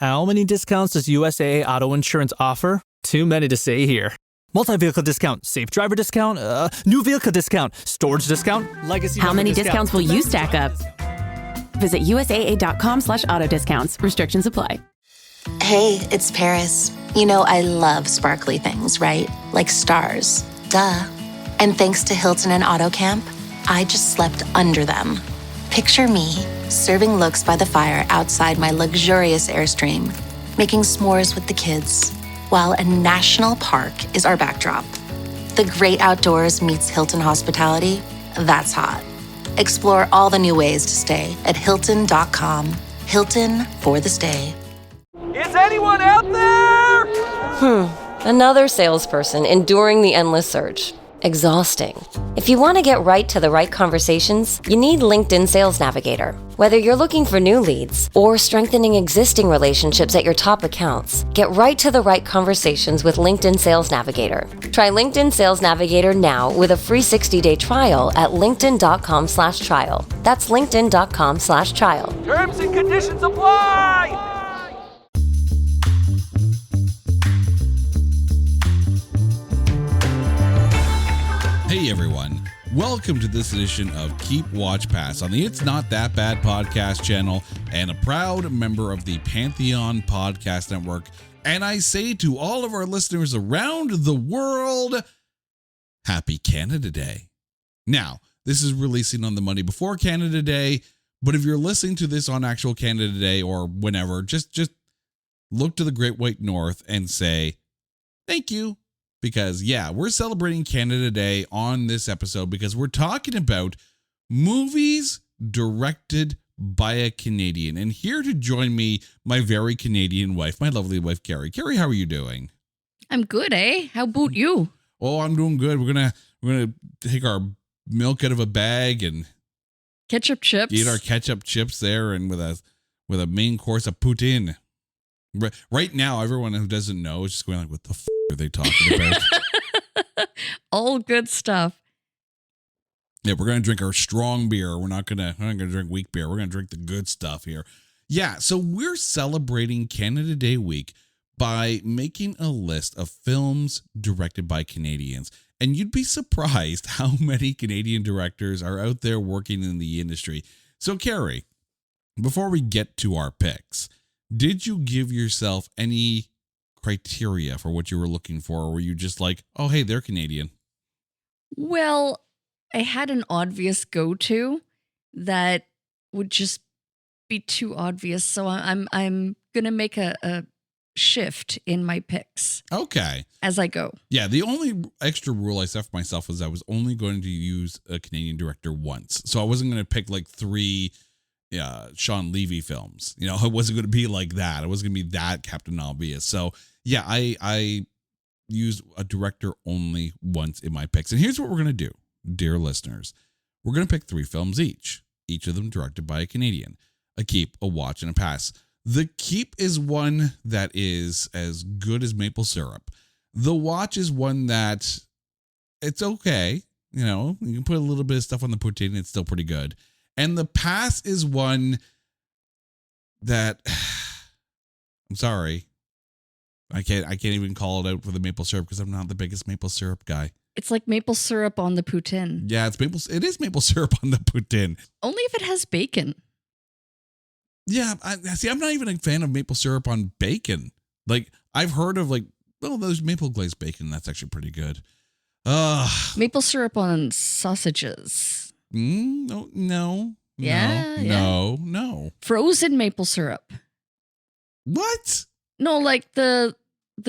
How many discounts does USAA Auto Insurance offer? Too many to say here. Multi-vehicle discount, safe driver discount, new vehicle discount, storage discount, legacy. How many discounts will you stack up? Visit USAA.com/auto discounts. Restrictions apply. Hey, it's Paris. You know I love sparkly things, right? Like stars. Duh. And thanks to Hilton and AutoCamp, I just slept under them. Picture me, serving looks by the fire outside my luxurious Airstream, making s'mores with the kids, while a national park is our backdrop. The great outdoors meets Hilton hospitality. That's hot. Explore all the new ways to stay at Hilton.com. Hilton for the stay. Is anyone out there? Another salesperson enduring the endless search. Exhausting. If you want to get right to the right conversations, you need LinkedIn Sales Navigator. Whether you're looking for new leads or strengthening existing relationships at your top accounts, get right to the right conversations with LinkedIn Sales Navigator. Try LinkedIn Sales Navigator now with a free 60-day trial at linkedin.com/trial. That's linkedin.com/trial. Terms and conditions apply! Hey everyone, welcome to this edition of Keep Watch Pass on the It's Not That Bad podcast channel and a proud member of the Pantheon Podcast Network. And I say to all of our listeners around the world, Happy Canada Day. Now, this is releasing on the Monday before Canada Day, but if you're listening to this on actual Canada Day or whenever, just look to the Great White North and say, thank you. Because, yeah, we're celebrating Canada Day on this episode because we're talking about movies directed by a Canadian. And here to join me, my very Canadian wife, my lovely wife, Carrie. Carrie, how are you doing? I'm good, eh? How about you? Oh, I'm doing good. We're gonna take our milk out of a bag and Ketchup chips. eat our ketchup chips there, and with a main course of poutine. Right now, everyone who doesn't know is just going like, "What the f are they talking about?" All good stuff. Yeah, we're gonna drink our strong beer. We're not gonna drink weak beer. We're gonna drink the good stuff here. Yeah, so we're celebrating Canada Day week by making a list of films directed by Canadians. And you'd be surprised how many Canadian directors are out there working in the industry. So, Carrie, before we get to our picks, did you give yourself any criteria for what you were looking for? Or were you just like, oh, hey, they're Canadian? Well, I had an obvious go-to that would just be too obvious. So I'm going to make a shift in my picks. Okay. As I go. Yeah, the only extra rule I set for myself was I was only going to use a Canadian director once. So I wasn't going to pick like 3 Sean Levy films. You know, it wasn't going to be like that. It wasn't going to be that Captain Obvious. So yeah, I used a director only once in my picks. And here's what we're going to do, dear listeners. We're going to pick 3 films each of them directed by a Canadian. A keep, a watch, and a pass. The keep is one that is as good as maple syrup. The watch is one that it's okay. You know, you can put a little bit of stuff on the poutine and it's still pretty good. And the pass is one that I'm sorry. I can't even call it out for the maple syrup because I'm not the biggest maple syrup guy. It's like maple syrup on the poutine. Yeah, it is maple syrup on the poutine. Only if it has bacon. Yeah, I'm not even a fan of maple syrup on bacon. Like, I've heard of there's maple glazed bacon. That's actually pretty good. Maple syrup on sausages. No. Frozen maple syrup. What? No, like the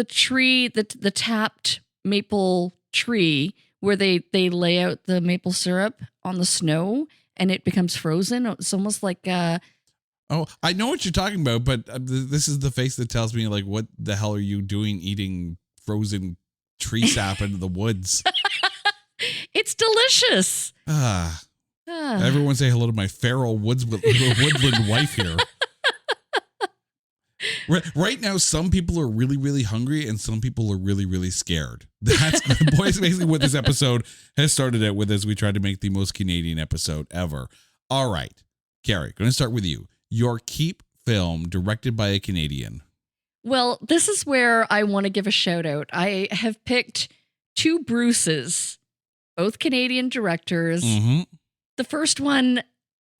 tree, the tapped maple tree where they lay out the maple syrup on the snow and it becomes frozen. It's almost like Oh, I know what you're talking about, but this is the face that tells me, like, what the hell are you doing eating frozen tree sap into the woods? It's delicious. Everyone say hello to my feral woodland wife here. Right now, some people are really, really hungry and some people are really, really scared. That's basically what this episode has started out with as we try to make the most Canadian episode ever. All right, Carrie, going to start with you. Your keep film directed by a Canadian. Well, this is where I want to give a shout out. I have picked two Bruces, both Canadian directors. Mm-hmm. The first one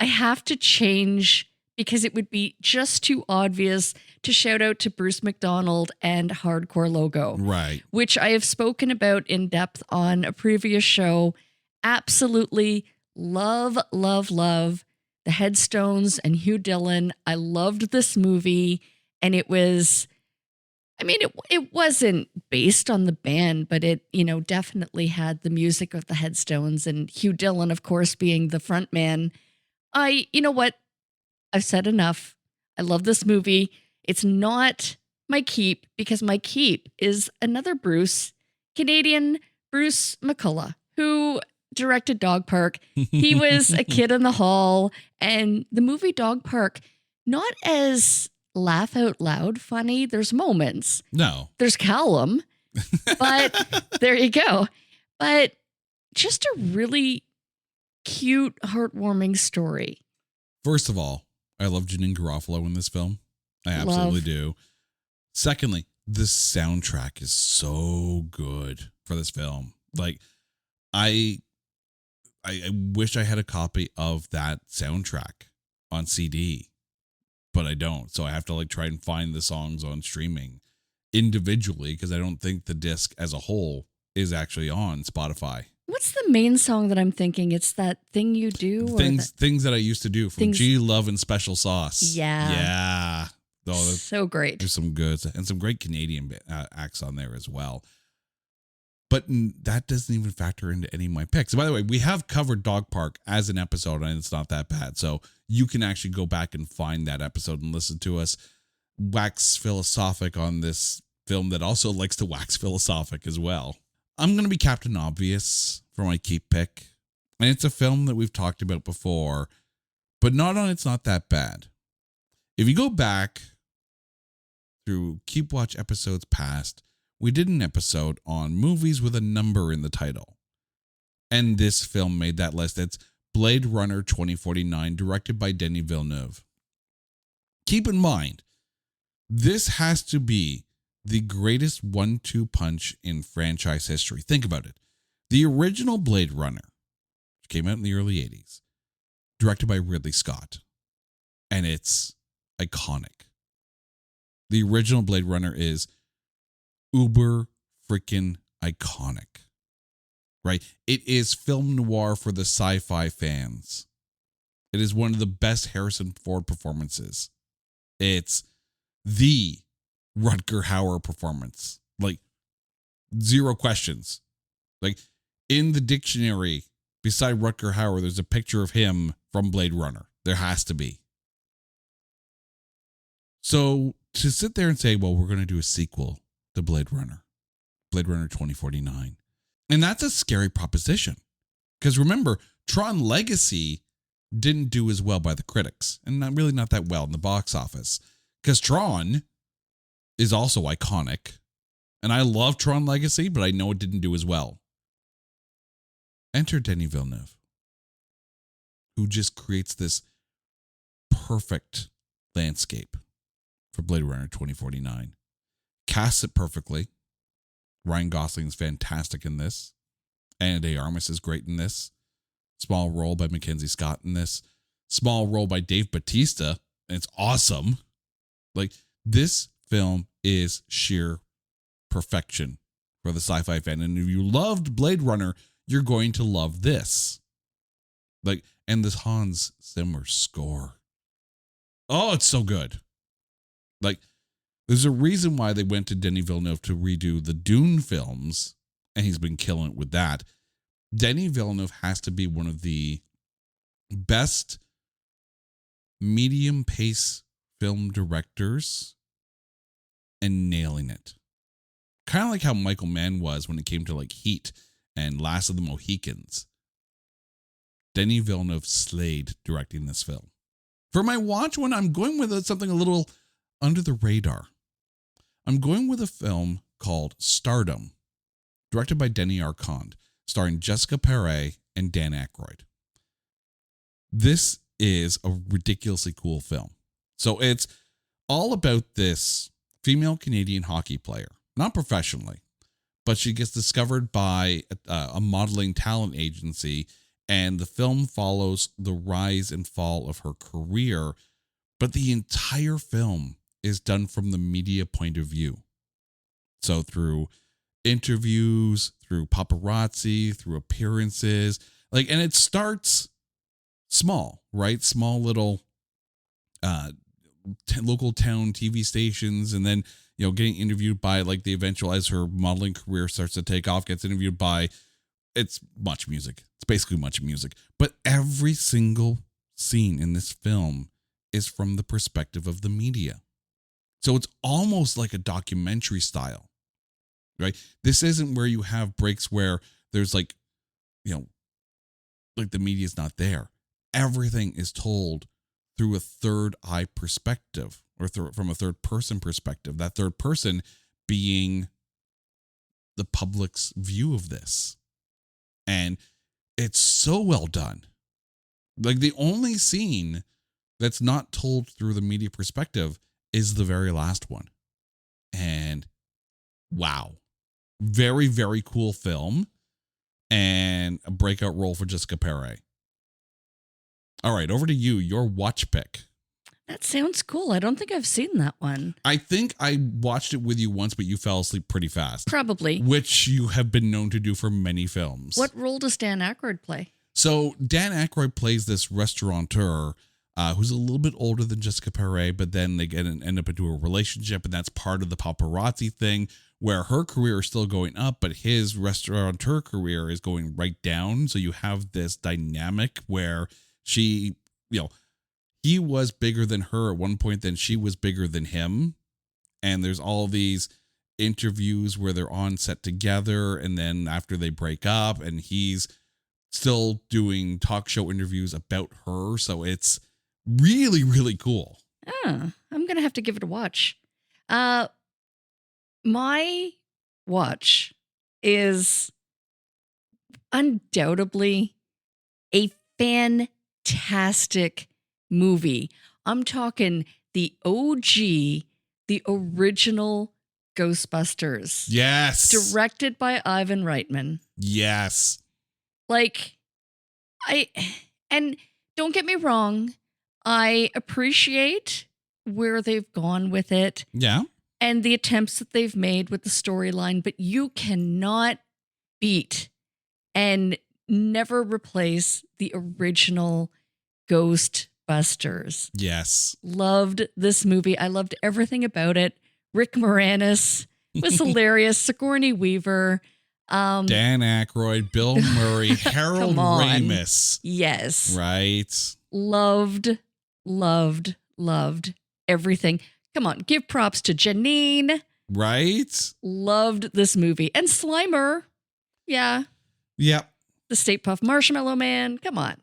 I have to change because it would be just too obvious to shout out to Bruce McDonald and Hardcore Logo, Right. which I have spoken about in depth on a previous show. Absolutely love the Headstones and Hugh Dillon. I loved this movie, and it was, I mean, it wasn't based on the band, but it, definitely had the music of the Headstones and Hugh Dillon, of course, being the front man. You know what? I've said enough. I love this movie. It's not my keep because my keep is another Bruce, Canadian Bruce McCullough, who directed Dog Park. He was a kid in the hall, and the movie Dog Park, not as laugh out loud funny. There's moments. No. There's Callum, but there you go. But just a really cute, heartwarming story. First of all, I love Janine Garofalo in this film. I absolutely do. Secondly, the soundtrack is so good for this film. Like, I wish I had a copy of that soundtrack on CD, but I don't. So I have to try and find the songs on streaming individually because I don't think the disc as a whole is actually on Spotify. What's the main song that I'm thinking? It's that Thing You Do? Things that I used to do from G Love and Special Sauce. Yeah. Yeah. Oh, so great. There's some good and some great Canadian acts on there as well. But that doesn't even factor into any of my picks. By the way, we have covered Dog Park as an episode, and it's not that bad. So you can actually go back and find that episode and listen to us wax philosophic on this film that also likes to wax philosophic as well. I'm going to be Captain Obvious for my keep pick. And it's a film that we've talked about before, but not on It's Not That Bad. If you go back through Keep Watch episodes past, we did an episode on movies with a number in the title. And this film made that list. It's Blade Runner 2049, directed by Denis Villeneuve. Keep in mind, this has to be the greatest 1-2 punch in franchise history. Think about it. The original Blade Runner, which came out in the early 80s, directed by Ridley Scott. And it's iconic. The original Blade Runner is uber freaking iconic, right? It is film noir for the sci-fi fans. It is one of the best Harrison Ford performances. It's the Rutger Hauer performance. Zero questions. In the dictionary, beside Rutger Hauer, there's a picture of him from Blade Runner. There has to be. So to sit there and say, well, we're going to do a sequel to Blade Runner 2049. And that's a scary proposition. Because remember, Tron Legacy didn't do as well by the critics. And not that well in the box office. Because Tron is also iconic. And I love Tron Legacy, but I know it didn't do as well. Enter Denis Villeneuve, who just creates this perfect landscape for Blade Runner 2049. Casts it perfectly. Ryan Gosling is fantastic in this. Ana de Armas is great in this. Small role by Mackenzie Scott in this. Small role by Dave Bautista. And it's awesome. This film is sheer perfection for the sci-fi fan. And if you loved Blade Runner, you're going to love this. And this Hans Zimmer score. Oh, it's so good. There's a reason why they went to Denis Villeneuve to redo the Dune films, and he's been killing it with that. Denis Villeneuve has to be one of the best medium pace film directors and nailing it. Kind of like how Michael Mann was when it came to Heat and Last of the Mohicans. Denis Villeneuve slayed directing this film. For my watch one, I'm going with something a little under the radar. I'm going with a film called Stardom, directed by Denis Arcand, starring Jessica Perret and Dan Aykroyd. This is a ridiculously cool film. So it's all about this female Canadian hockey player, not professionally, but she gets discovered by a modeling talent agency, and the film follows the rise and fall of her career. But the entire film is done from the media point of view. So through interviews, through paparazzi, through appearances, and it starts small, right? Small little local town TV stations, and then getting interviewed by the eventual, as her modeling career starts to take off, gets interviewed by, it's Much Music. It's basically Much Music. But every single scene in this film is from the perspective of the media. So it's almost like a documentary style, right? This isn't where you have breaks where there's the media's not there. Everything is told through a third eye perspective, or from a third person perspective, that third person being the public's view of this. And it's so well done. The only scene that's not told through the media perspective is the very last one. And wow, very, very cool film, and a breakout role for Jessica Perry. All right, over to you, your watch pick. That sounds cool. I don't think I've seen that one. I think I watched it with you once, but you fell asleep pretty fast. Probably. Which you have been known to do for many films. What role does Dan Aykroyd play? So Dan Aykroyd plays this restaurateur who's a little bit older than Jessica Perry, but then they end up into a relationship, and that's part of the paparazzi thing, where her career is still going up, but his restaurateur career is going right down. So you have this dynamic where she, he was bigger than her at one point, then she was bigger than him. And there's all these interviews where they're on set together, and then after they break up, and he's still doing talk show interviews about her. So it's really, really cool. I'm going to have to give it a watch. My watch is undoubtedly a fantastic movie. I'm talking the OG, the original Ghostbusters. Yes. Directed by Ivan Reitman. Yes. And don't get me wrong, I appreciate where they've gone with it. Yeah. And the attempts that they've made with the storyline, but you cannot beat and never replace the original Ghostbusters. Yes. Loved this movie. I loved everything about it. Rick Moranis was hilarious. Sigourney Weaver. Dan Aykroyd, Bill Murray, Harold Ramis. Yes. Right. Loved everything. Come on, give props to Janine. Right. Loved this movie. And Slimer. Yeah. Yep. The Stay Puft Marshmallow Man. Come on.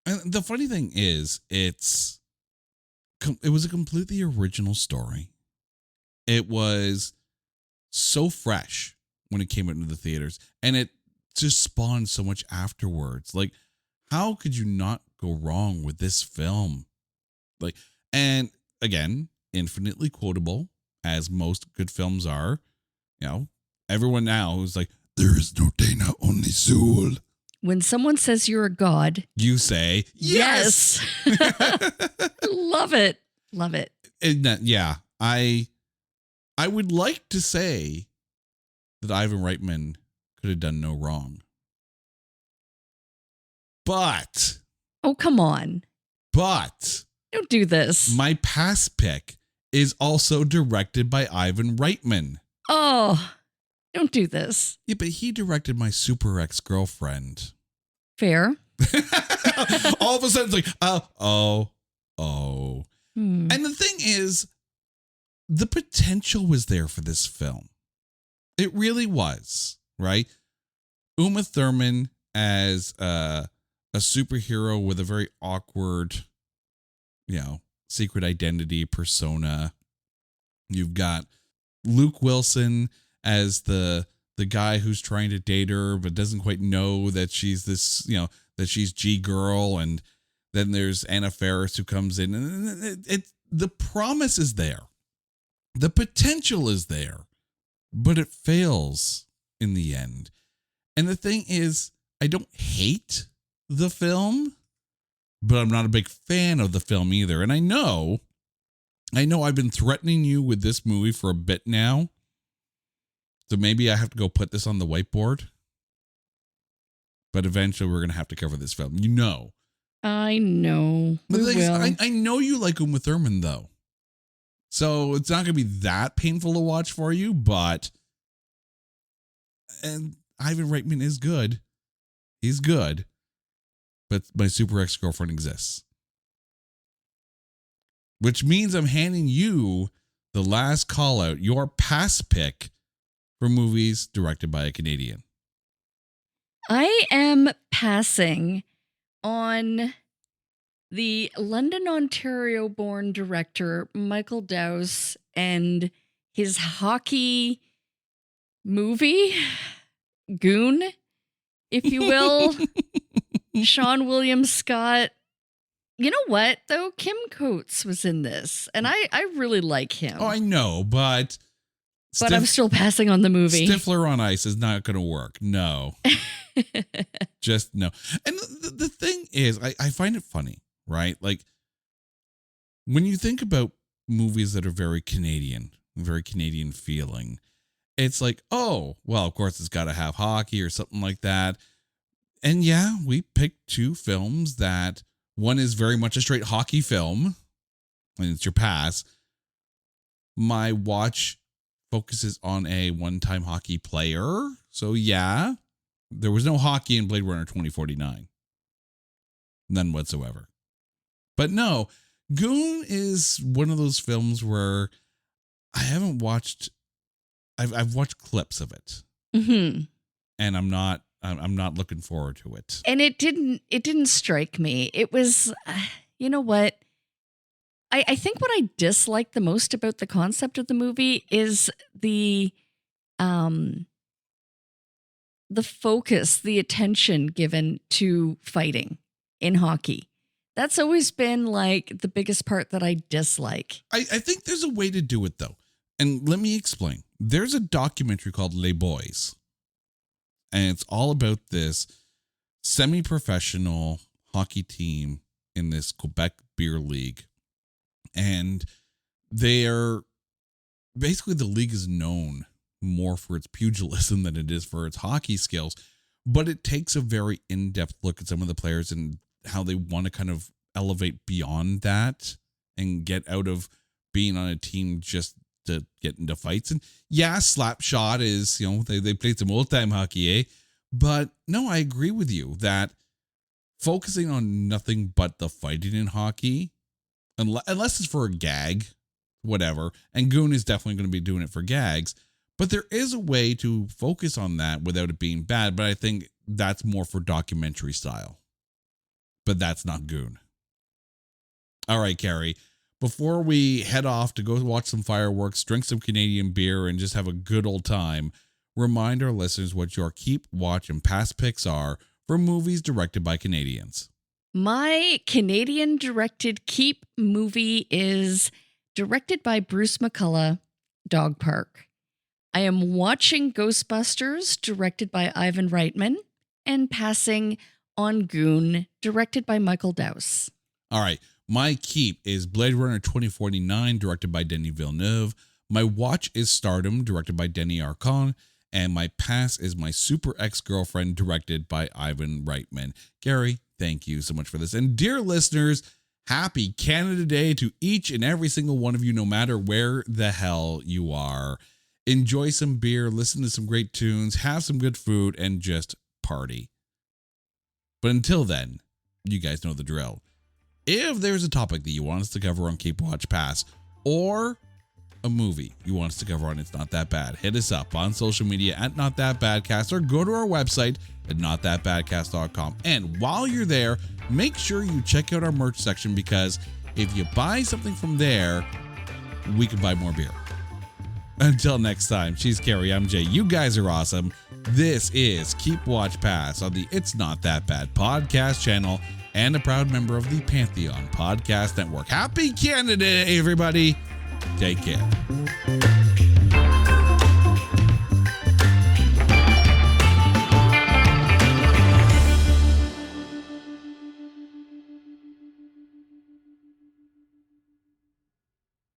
And the funny thing is, it was a completely original story. It was so fresh when it came out into the theaters, and it just spawned so much afterwards. How could you not go wrong with this film? And again, infinitely quotable, as most good films are. Everyone now is like, there is no Dana, only Zool. When someone says you're a god, you say, yes. Love it. Love it. Yeah. I would like to say that Ivan Reitman could have done no wrong. But. Oh, come on. But. Don't do this. My past pick is also directed by Ivan Reitman. Oh, don't do this. Yeah, but he directed My Super Ex-Girlfriend. Fair. All of a sudden, it's like, oh. And the thing is, the potential was there for this film. It really was, right? Uma Thurman as a superhero with a very awkward, secret identity persona. You've got Luke Wilson as the guy who's trying to date her but doesn't quite know that she's this, that she's G-girl. And then there's Anna Faris who comes in, and the promise is there. The potential is there, but it fails in the end. And the thing is, I don't hate the film, but I'm not a big fan of the film either. And I know I've been threatening you with this movie for a bit now. So maybe I have to go put this on the whiteboard. But eventually we're going to have to cover this film. You know. I know. But the thing is, will. I know you like Uma Thurman, though. So it's not going to be that painful to watch for you, but... And Ivan Reitman is good. He's good. But my super ex-girlfriend exists. Which means I'm handing you the last call out, your pass pick for movies directed by a Canadian. I am passing on the London, Ontario born director Michael Dowse and his hockey movie, Goon, if you will. Sean William Scott. You know what, though? Kim Coates was in this, and I really like him. Oh, I know, but I'm still passing on the movie. Stifler on Ice is not going to work. No. Just no. And the thing is, I find it funny, right? Like, when you think about movies that are very Canadian feeling, it's like, oh, well, of course it's got to have hockey or something like that. And yeah, we picked two films that one is very much a straight hockey film, and it's your pass. My watch focuses on a one-time hockey player. So yeah, there was no hockey in Blade Runner 2049. None whatsoever. But no, Goon is one of those films where I haven't watched, I've watched clips of it. Mm-hmm. And I'm not looking forward to it. And it didn't strike me. It was, you know what? I think what I dislike the most about the concept of the movie is the focus, the attention given to fighting in hockey. That's always been like the biggest part that I dislike. I think there's a way to do it though. And let me explain. There's a documentary called Les Boys. And it's all about this semi-professional hockey team in this Quebec beer league. And they are basically, the league is known more for its pugilism than it is for its hockey skills. But it takes a very in-depth look at some of the players and how they want to kind of elevate beyond that and get out of being on a team just to get into fights. And yeah, Slapshot is, they played some old time hockey, eh? But no, I agree with you that focusing on nothing but the fighting in hockey, unless it's for a gag, whatever, and Goon is definitely going to be doing it for gags, but there is a way to focus on that without it being bad. But I think that's more for documentary style, but that's not Goon. All right, Carrie. Before we head off to go watch some fireworks, drink some Canadian beer, and just have a good old time, remind our listeners what your keep, watch, and pass picks are for movies directed by Canadians. My Canadian directed keep movie is directed by Bruce McCullough, Dog Park. I am watching Ghostbusters, directed by Ivan Reitman, and passing on Goon, directed by Michael Dowse. All right. My keep is Blade Runner 2049, directed by Denis Villeneuve. My watch is Stardom, directed by Denis Arcand. And my pass is My Super Ex-Girlfriend, directed by Ivan Reitman. Gary, thank you so much for this. And dear listeners, happy Canada Day to each and every single one of you, no matter where the hell you are. Enjoy some beer, listen to some great tunes, have some good food, and just party. But until then, you guys know the drill. If there's a topic that you want us to cover on Keep Watch Pass, or a movie you want us to cover on It's Not That Bad, hit us up on social media at Not That Badcast, or go to our website at notthatbadcast.com. And while you're there, make sure you check out our merch section, because if you buy something from there, we can buy more beer. Until next time, she's Carrie, I'm Jay. You guys are awesome. This is Keep Watch Pass on the It's Not That Bad podcast channel. and a proud member of the Pantheon Podcast Network. Happy Canada Day, everybody. Take care.